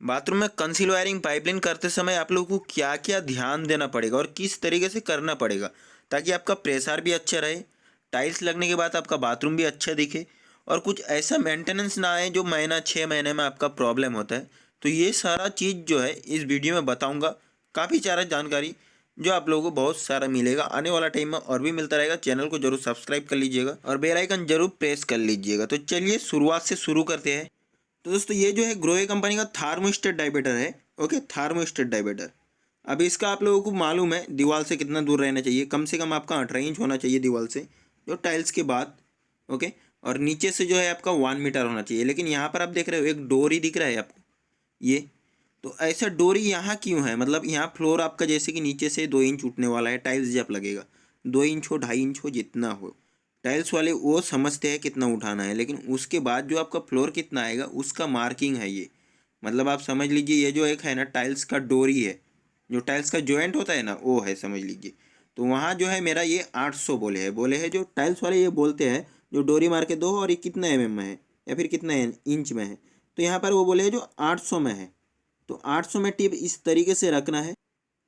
Bathroom में conceal wiring pipeline करते समय आप लोगों को क्या क्या ध्यान देना पड़ेगा और किस तरीके से करना पड़ेगा ताकि आपका प्रेशर भी अच्छा रहे, टाइल्स लगने के बाद आपका बाथरूम भी अच्छा दिखे और कुछ ऐसा मेंटेनेंस ना आए जो महीना 6 महीने में आपका प्रॉब्लम होता है। तो ये सारा चीज़ जो है इस वीडियो में बताऊँगा। काफ़ी सारा जानकारी जो आप लोगों को बहुत सारा मिलेगा, आने वाला टाइम में और भी मिलता रहेगा। चैनल को जरूर सब्सक्राइब कर लीजिएगा और बेल आइकन जरूर प्रेस कर लीजिएगा। तो चलिए शुरुआत से शुरू करते हैं। तो दोस्तों ये जो है ग्रोवे कंपनी का थार्मोस्टेट डायमीटर है। Okay, thermostat diameter. अभी इसका आप लोगों को मालूम है दीवार से कितना दूर रहना चाहिए। कम से कम आपका 18 इंच होना चाहिए दीवार से, जो टाइल्स के बाद। ओके, और नीचे से जो है आपका 1 मीटर होना चाहिए। लेकिन यहाँ पर आप देख रहे हो एक डोरी दिख रहा है आपको, ये तो ऐसा डोरी यहाँ क्यों है? मतलब यहाँ फ्लोर आपका जैसे कि नीचे से 2 इंच उठने वाला है, टाइल्स जब लगेगा 2 इंच हो 2.5 इंच हो जितना हो, टाइल्स वाले वो समझते हैं कितना उठाना है, लेकिन उसके बाद जो आपका फ्लोर कितना आएगा उसका मार्किंग है ये। मतलब आप समझ लीजिए ये जो एक है ना टाइल्स का डोरी है, जो टाइल्स का जॉइंट होता है ना वो है, समझ लीजिए। तो वहाँ जो है मेरा ये 800 बोले है जो टाइल्स वाले ये बोलते हैं, जो डोरी मार के दो और ये कितना mm में है या फिर कितना इंच में है। तो यहाँ पर वो बोले है जो 800 में है। तो 800 में टिप इस तरीके से रखना है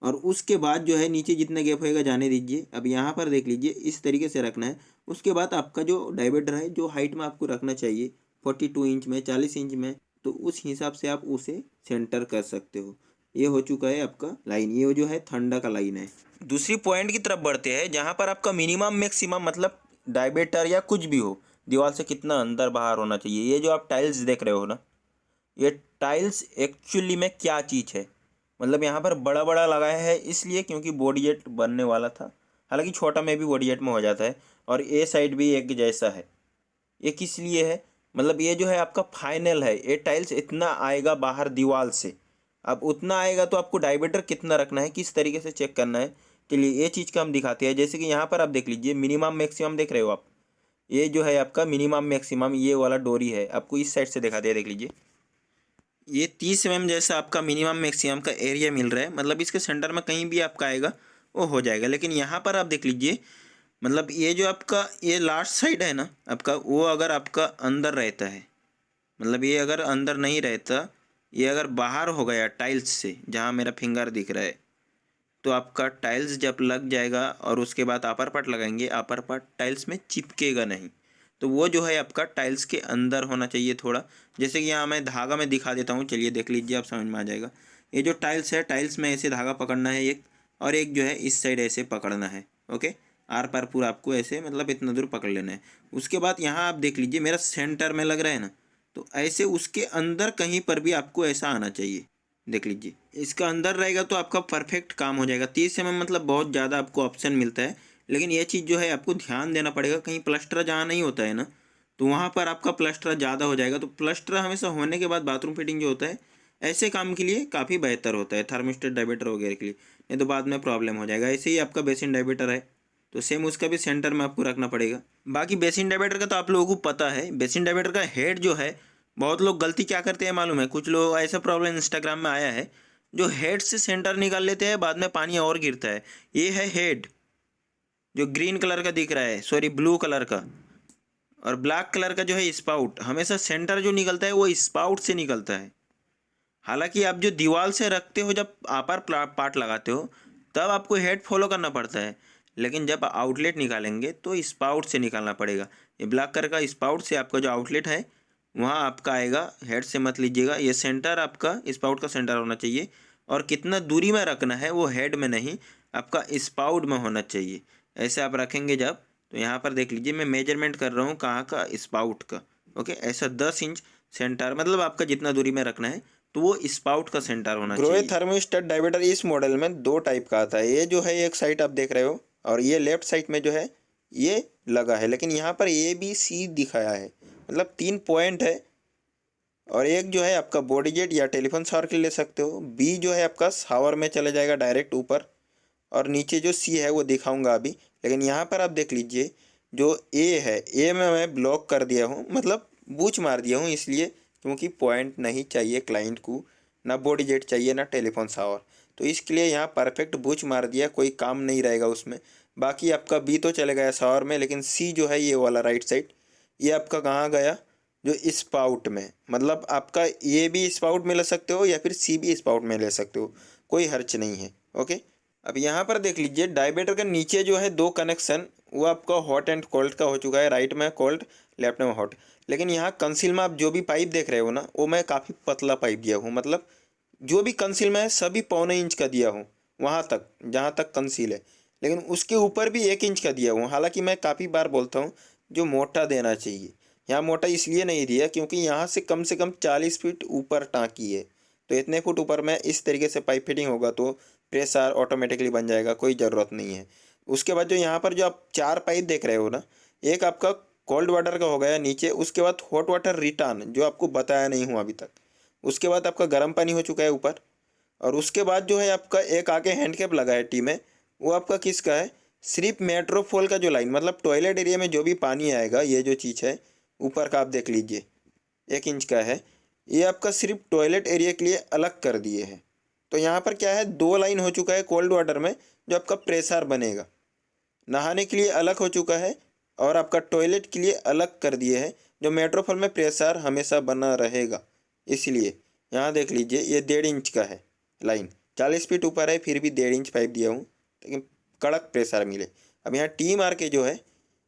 और उसके बाद जो है नीचे जितना गैप होएगा जाने दीजिए। अब यहाँ पर देख लीजिए इस तरीके से रखना है। उसके बाद आपका जो डायमीटर है जो हाइट में आपको रखना चाहिए 42 इंच में, 40 इंच में, तो उस हिसाब से आप उसे सेंटर कर सकते हो। ये हो चुका है आपका लाइन, ये जो है ठंडा का लाइन है। दूसरी पॉइंट की तरफ बढ़ते हैं जहाँ पर आपका मिनिमम मैक्सिमम मतलब डायमीटर या कुछ भी हो, दीवार से कितना अंदर बाहर होना चाहिए। ये जो आप टाइल्स देख रहे हो ना, ये टाइल्स एक्चुअली में क्या चीज़ है? मतलब यहाँ पर बड़ा बड़ा लगाया है इसलिए क्योंकि बॉडी जेट बनने वाला था। हालांकि छोटा में भी बॉडी जेट में हो जाता है और ये साइड भी एक जैसा है। ये किस लिए है? मतलब ये जो है आपका फाइनल है, ये टाइल्स इतना आएगा बाहर दीवार से। अब उतना आएगा तो आपको डायमीटर कितना रखना है, किस तरीके से चेक करना है, चलिए ये चीज़ का हम दिखाते हैं। जैसे कि यहाँ पर आप देख लीजिए मिनिमम मैक्सिमम देख रहे हो आप, ये जो है आपका मिनिमम मैक्सिमम ये वाला डोरी है। आपको इस साइड से दिखाते हैं, देख लीजिए ये 30 mm जैसा आपका मिनिमम मैक्सिमम का एरिया मिल रहा है। मतलब इसके सेंटर में कहीं भी आपका आएगा वो हो जाएगा। लेकिन यहाँ पर आप देख लीजिए, मतलब ये जो आपका ये लास्ट साइड है ना आपका, वो अगर आपका अंदर रहता है, मतलब ये अगर अंदर नहीं रहता, ये अगर बाहर हो गया टाइल्स से, जहाँ मेरा फिंगर दिख रहा है, तो आपका टाइल्स जब लग जाएगा और उसके बाद अपर पार्ट लगाएंगे, अपर पार्ट टाइल्स में चिपकेगा नहीं। तो वो जो है आपका टाइल्स के अंदर होना चाहिए थोड़ा। जैसे कि यहाँ मैं धागा में दिखा देता हूँ, चलिए देख लीजिए, आप समझ में आ जाएगा। ये जो टाइल्स है, टाइल्स में ऐसे धागा पकड़ना है एक, और एक जो है इस साइड ऐसे पकड़ना है। ओके, आर पार पूरा आपको ऐसे मतलब इतना दूर पकड़ लेना है। उसके बाद यहाँ आप देख लीजिए मेरा सेंटर में लग रहा है ना, तो ऐसे उसके अंदर कहीं पर भी आपको ऐसा आना चाहिए। देख लीजिए इसका अंदर रहेगा तो आपका परफेक्ट काम हो जाएगा। 30 mm मतलब बहुत ज़्यादा आपको ऑप्शन मिलता है, लेकिन ये चीज़ जो है आपको ध्यान देना पड़ेगा। कहीं प्लास्टर जहाँ नहीं होता है ना, तो वहाँ पर आपका प्लास्टर ज़्यादा हो जाएगा। तो प्लास्टर हमेशा होने के बाद बाथरूम फिटिंग जो होता है ऐसे काम के लिए काफ़ी बेहतर होता है, थर्मिस्टेट डायमीटर वगैरह के लिए, नहीं तो बाद में प्रॉब्लम हो जाएगा। ऐसे ही आपका बेसिन डायमीटर है तो सेम उसका भी सेंटर में आपको रखना पड़ेगा। बाकी बेसिन डायमीटर का तो आप लोगों को पता है, बेसिन डायमीटर का हेड जो है, बहुत लोग गलती क्या करते हैं मालूम है? कुछ लोग ऐसा प्रॉब्लम इंस्टाग्राम में आया है, जो हेड से सेंटर निकाल लेते हैं, बाद में पानी और गिरता है। ये है हेड जो ग्रीन कलर का दिख रहा है, सॉरी ब्लू कलर का, और ब्लैक कलर का जो है स्पाउट। हमेशा सेंटर जो निकलता है वो स्पाउट से निकलता है। हालांकि आप जो दीवार से रखते हो, जब अपर पार्ट लगाते हो, तब आपको हेड फॉलो करना पड़ता है, लेकिन जब आउटलेट निकालेंगे तो स्पाउट से निकालना पड़ेगा। ये ब्लैक कलर का स्पाउट से आपका जो आउटलेट है वहाँ आपका आएगा, हेड से मत लीजिएगा। ये सेंटर आपका स्पाउट का सेंटर होना चाहिए, और कितना दूरी में रखना है वो हेड में नहीं, आपका स्पाउट में होना चाहिए। ऐसे आप रखेंगे जब, तो यहाँ पर देख लीजिए मैं मेजरमेंट कर रहा हूँ कहाँ का, स्पाउट का। ओके, ऐसा 10 इंच सेंटर, मतलब आपका जितना दूरी में रखना है तो वो स्पाउट का सेंटर होना चाहिए। ग्रोवे थर्मिस्टेट डायमीटर इस मॉडल में 2 टाइप का आता है। ये जो है एक साइड आप देख रहे हो, और ये लेफ्ट साइड में जो है ये लगा है, लेकिन यहाँ पर ABC दिखाया है, मतलब 3 पॉइंट है। और एक जो है आपका बॉडी जेट या टेलीफोन शावर के लिए ले सकते हो। B जो है आपका शावर में चला जाएगा डायरेक्ट ऊपर, और नीचे जो C है वो दिखाऊंगा अभी। लेकिन यहाँ पर आप देख लीजिए जो A है, A में मैं ब्लॉक कर दिया हूँ, मतलब बूच मार दिया हूँ, इसलिए क्योंकि पॉइंट नहीं चाहिए क्लाइंट को, ना बॉडी जेट चाहिए ना टेलीफोन शावर, तो इसके लिए यहाँ परफेक्ट बूच मार दिया, कोई काम नहीं रहेगा उसमें। बाकी आपका B तो चले गया शावर में, लेकिन C जो है ये वाला राइट साइड, ये आपका कहाँ गया, जो स्पाउट में, मतलब आपका ए भी स्पाउट में ले सकते हो या फिर सी भी स्पाउट में ले सकते हो, कोई हर्च नहीं है। ओके, अब यहाँ पर देख लीजिए डायमीटर के नीचे जो है 2 कनेक्शन वो आपका हॉट एंड कोल्ड का हो चुका है, राइट में कोल्ड लेफ्ट में हॉट। लेकिन यहाँ कंसील में आप जो भी पाइप देख रहे हो ना, वो मैं काफ़ी पतला पाइप दिया हूँ, मतलब जो भी कंसील में है सभी 1.25 इंच का दिया हूँ वहाँ तक जहाँ तक कंसील है, लेकिन उसके ऊपर भी 1 इंच का दिया हूँ। हालांकि मैं काफ़ी बार बोलता हूँ जो मोटा देना चाहिए, यहाँ मोटा इसलिए नहीं दिया क्योंकि यहाँ से कम 40 फीट ऊपर टाँकी है, तो इतने फुट ऊपर में इस तरीके से पाइप फिटिंग होगा तो प्रेशर ऑटोमेटिकली बन जाएगा, कोई ज़रूरत नहीं है। उसके बाद जो यहाँ पर जो आप 4 पाइप देख रहे हो ना, एक आपका कोल्ड वाटर का हो गया नीचे, उसके बाद हॉट वाटर रिटर्न जो आपको बताया नहीं हूँ अभी तक, उसके बाद आपका गर्म पानी हो चुका है ऊपर, और उसके बाद जो है आपका एक आगे हैंड कैप लगा है टी में, वो आपका किसका है, सिर्फ मेट्रोफोल का जो लाइन, मतलब टॉयलेट एरिया में जो भी पानी आएगा, ये जो चीज़ है ऊपर का आप देख लीजिए 1 इंच का है, ये आपका सिर्फ टॉयलेट एरिया के लिए अलग कर दिए हैं। तो यहाँ पर क्या है, 2 लाइन हो चुका है कोल्ड वाटर में जो आपका प्रेशर बनेगा, नहाने के लिए अलग हो चुका है और आपका टॉयलेट के लिए अलग कर दिए हैं, जो मेट्रोफोल में प्रेशर हमेशा बना रहेगा। इसलिए यहाँ देख लीजिए ये 1.5 इंच का है लाइन, 40 फीट ऊपर है फिर भी 1.5 इंच पाइप दिया हूँ ताकि कड़क प्रेशर मिले। अब यहाँ टी मार के जो है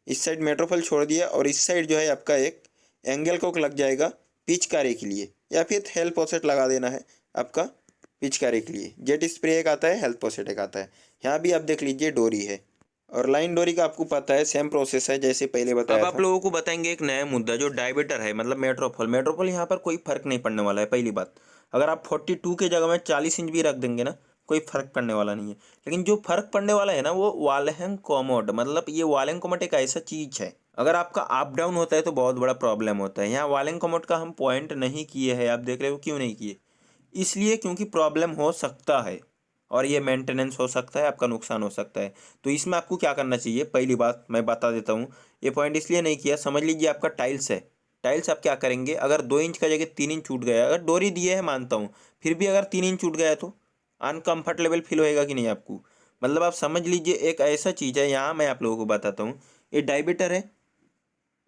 इस साइड मेट्रोफोल छोड़ दिया और इस साइड जो है आपका एक एंगल कोक लग जाएगा पिचकारी के लिए, या फिर हेल्थ पॉसेट लगा देना है आपका पिचकारी के लिए। जेट स्प्रे एक आता है, हेल्थ पॉसेट एक आता है। यहाँ भी आप देख लीजिए डोरी है, और लाइन डोरी का आपको पता है सेम प्रोसेस है जैसे पहले बताया था। अब आप लोगों को बताएंगे एक नया मुद्दा जो डायमीटर है, मतलब मेट्रोफोल यहाँ पर कोई फर्क नहीं पड़ने वाला है। पहली बात, अगर आप 42 के जगह में 40 इंच भी रख देंगे ना, कोई फर्क पड़ने वाला नहीं है। लेकिन जो फर्क पड़ने वाला है ना वो वालेंग कॉमोड, मतलब ये वालेंग कॉमोड एक ऐसा चीज़ है, अगर आपका अप डाउन होता है तो बहुत बड़ा प्रॉब्लम होता है। यहाँ वालेंग कॉमोड का हम पॉइंट नहीं किए हैं, आप देख रहे हो क्यों नहीं किए, इसलिए क्योंकि प्रॉब्लम हो सकता है और ये मेंटेनेंस हो सकता है, आपका नुकसान हो सकता है। तो इसमें आपको क्या करना चाहिए, पहली बात मैं बता देता हूँ, ये पॉइंट इसलिए नहीं किया, समझ लीजिए आपका टाइल्स है, टाइल्स आप क्या करेंगे, अगर 2 इंच का जगह 3 इंच छूट गया, अगर डोरी दिए है मानता हूँ, फिर भी अगर 3 इंच छूट गया तो अनकम्फर्टेबल फील होएगा कि नहीं आपको। मतलब आप समझ लीजिए एक ऐसा चीज़ है, यहाँ मैं आप लोगों को बताता हूँ, ये डायमीटर है,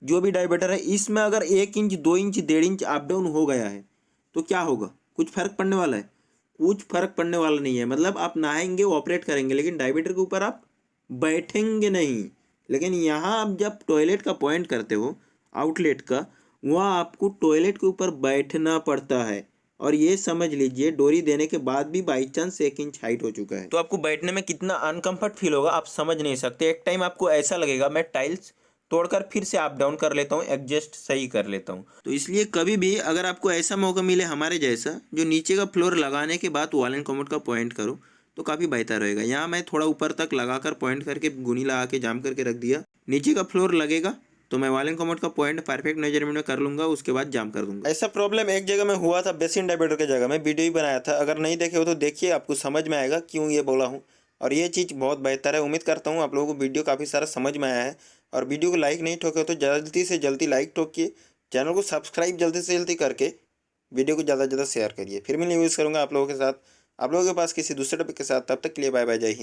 जो भी डायमीटर है इसमें अगर 1 inch 2 inch 1.5 inch up down हो गया है तो क्या होगा, कुछ फर्क पड़ने वाला है, कुछ फर्क पड़ने वाला नहीं है। मतलब आप नहाएंगे ऑपरेट करेंगे लेकिन डायमीटर के ऊपर आप बैठेंगे नहीं। लेकिन यहाँ आप जब टॉयलेट का पॉइंट करते हो आउटलेट का, वहाँ आपको टॉयलेट के ऊपर बैठना पड़ता है, और ये समझ लीजिए डोरी देने के बाद भी बाई चांस 1 इंच हाइट हो चुका है तो आपको बैठने में कितना अनकंफर्ट फील होगा आप समझ नहीं सकते। एक टाइम आपको ऐसा लगेगा मैं टाइल्स तोड़कर फिर से अप डाउन कर लेता हूँ, एडजस्ट सही कर लेता हूँ। तो इसलिए कभी भी अगर आपको ऐसा मौका मिले हमारे जैसा, जो नीचे का फ्लोर लगाने के बाद वॉल एंड कमोड का पॉइंट करो, तो काफ़ी बेहतर रहेगा। यहाँ मैं थोड़ा ऊपर तक लगाकर पॉइंट करके गुनी लगा के जाम करके रख दिया, नीचे का फ्लोर लगेगा तो मैं वॉल एंड कमोड का पॉइंट परफेक्ट मेजरमेंट में कर लूँगा, उसके बाद जाम कर दूंगा। ऐसा प्रॉब्लम एक जगह में हुआ था, बेसिन डायमीटर की जगह में वीडियो ही बनाया था, अगर नहीं देखे हो तो देखिए, आपको समझ में आएगा क्यों ये बोला हूँ। और ये चीज़ बहुत बेहतर है, उम्मीद करता हूँ आप लोगों को वीडियो काफ़ी सारा समझ में आया है। और वीडियो को लाइक नहीं ठोके तो जल्दी से जल्दी लाइक ठोकिए, चैनल को सब्सक्राइब जल्दी से जल्दी करके वीडियो को ज़्यादा से ज़्यादा शेयर करिए। फिर मैं यूज़ करूँगा आप लोगों के साथ, आप लोगों के पास किसी दूसरे टॉपिक के साथ। तब तक के लिए बाय बाय, जय हिंद।